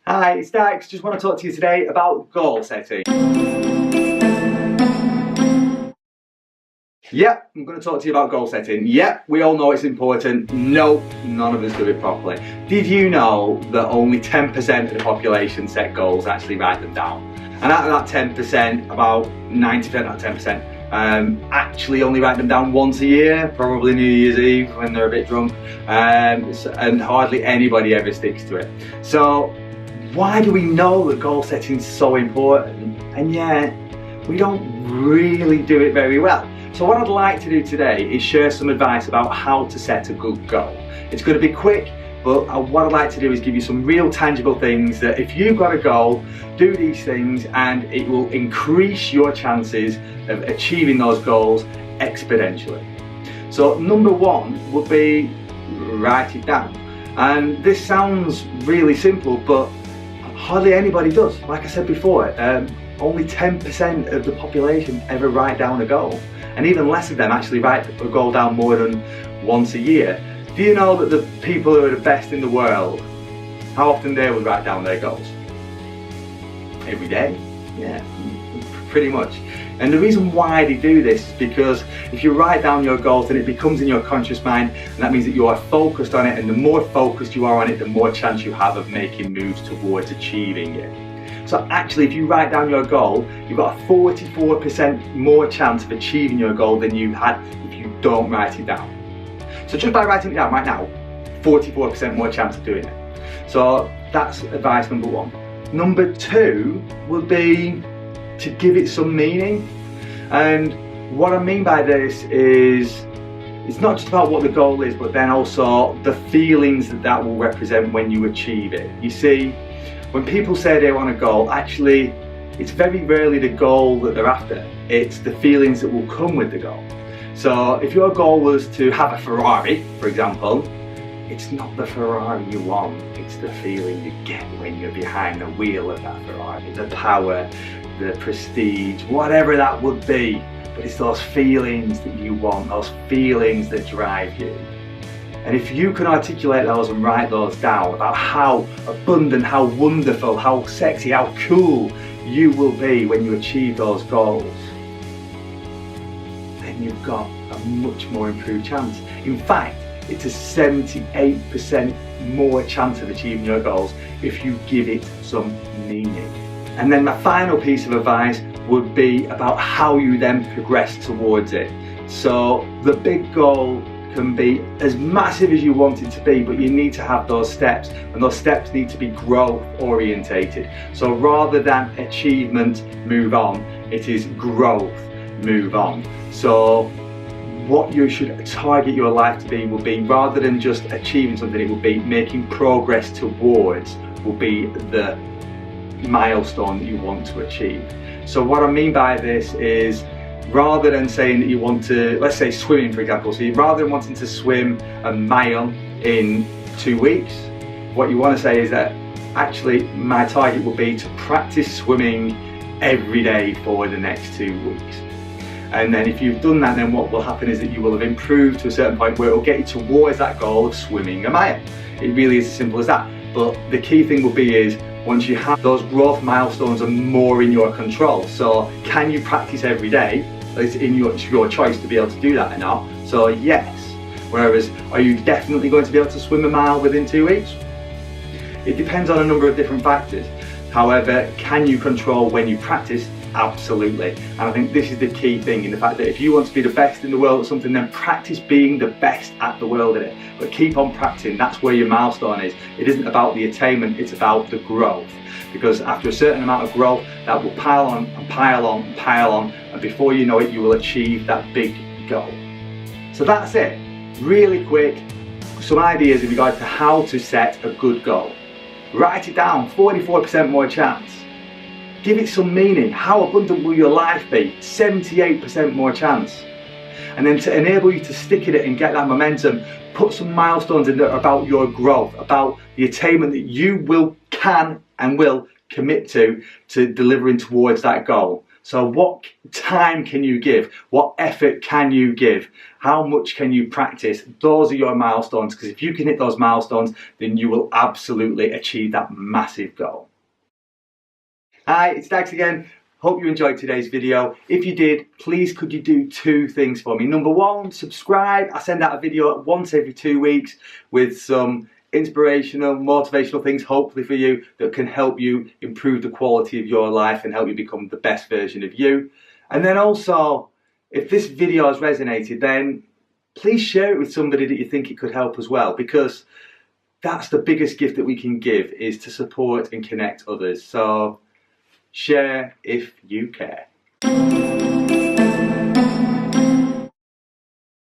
Hi, it's Dax. Just want to talk to you today about goal setting. Yep, I'm going to talk to you about goal setting. Yep, we all know it's important. No, none of us do it properly. Did you know that only 10% of the population set goals, actually write them down? And out of that 10%, about 90% of that 10% actually only write them down once a year, probably New Year's Eve when they're a bit drunk, and hardly anybody ever sticks to it. So why do we know that goal setting is so important, and yet we don't really do it very well? So what I'd like to do today is share some advice about how to set a good goal. It's going to be quick, but what I'd like to do is give you some real tangible things that if you've got a goal, do these things and it will increase your chances of achieving those goals exponentially. So number one would be write it down. And this sounds really simple, but hardly anybody does. Like I said before, only 10% of the population ever write down a goal. And even less of them actually write a goal down more than once a year. Do you know that the people who are the best in the world, how often they would write down their goals? Every day? Yeah, pretty much. And the reason why they do this is because if you write down your goals, then it becomes in your conscious mind, and that means that you are focused on it, and the more focused you are on it, the more chance you have of making moves towards achieving it. So actually, if you write down your goal, you've got a 44% more chance of achieving your goal than you had if you don't write it down. So just by writing it down right now, 44% more chance of doing it. So that's advice number one. Number two would be to give it some meaning. And what I mean by this is, it's not just about what the goal is, but then also the feelings that will represent when you achieve it. You see, when people say they want a goal, actually, it's very rarely the goal that they're after. It's the feelings that will come with the goal. So if your goal was to have a Ferrari, for example, it's not the Ferrari you want, it's the feeling you get when you're behind the wheel of that Ferrari. The power, the prestige, whatever that would be. But it's those feelings that you want, those feelings that drive you. And if you can articulate those and write those down about how abundant, how wonderful, how sexy, how cool you will be when you achieve those goals, then you've got a much more improved chance. In fact, it's a 78% more chance of achieving your goals if you give it some meaning. And then my final piece of advice would be about how you then progress towards it. So the big goal can be as massive as you want it to be, but you need to have those steps, and those steps need to be growth orientated. So rather than achievement, move on, it is growth, move on. So what you should target your life to be will be, rather than just achieving something, it will be making progress towards, will be the milestone that you want to achieve. So what I mean by this is, rather than saying that you want to, let's say swimming for example, so rather than wanting to swim a mile in 2 weeks, what you want to say is that actually my target will be to practice swimming every day for the next 2 weeks. And then if you've done that, then what will happen is that you will have improved to a certain point where it will get you towards that goal of swimming a mile. It really is as simple as that. But the key thing will be is, once you have those growth milestones are more in your control. So can you practice every day? It's your choice to be able to do that or not. So yes. Whereas, are you definitely going to be able to swim a mile within 2 weeks? It depends on a number of different factors. However, can you control when you practice? Absolutely. And I think this is the key thing, in the fact that if you want to be the best in the world at something, then practice being the best at the world at it. But keep on practicing, that's where your milestone is. It isn't about the attainment, it's about the growth. Because after a certain amount of growth, that will pile on and pile on and pile on, and before you know it, you will achieve that big goal. So that's it. Really quick, some ideas in regard to how to set a good goal. Write it down, 44% more chance. Give it some meaning. How abundant will your life be? 78% more chance. And then to enable you to stick at it and get that momentum, put some milestones in there about your growth, about the attainment that you can and will commit to delivering towards that goal. So what time can you give? What effort can you give? How much can you practice? Those are your milestones, because if you can hit those milestones, then you will absolutely achieve that massive goal. Hi, it's Dax again. Hope you enjoyed today's video. If you did, please could you do two things for me. Number one, subscribe. I send out a video once every 2 weeks with some inspirational, motivational things, hopefully for you, that can help you improve the quality of your life and help you become the best version of you. And then also, if this video has resonated, then please share it with somebody that you think it could help as well, because that's the biggest gift that we can give, is to support and connect others. So share if you care.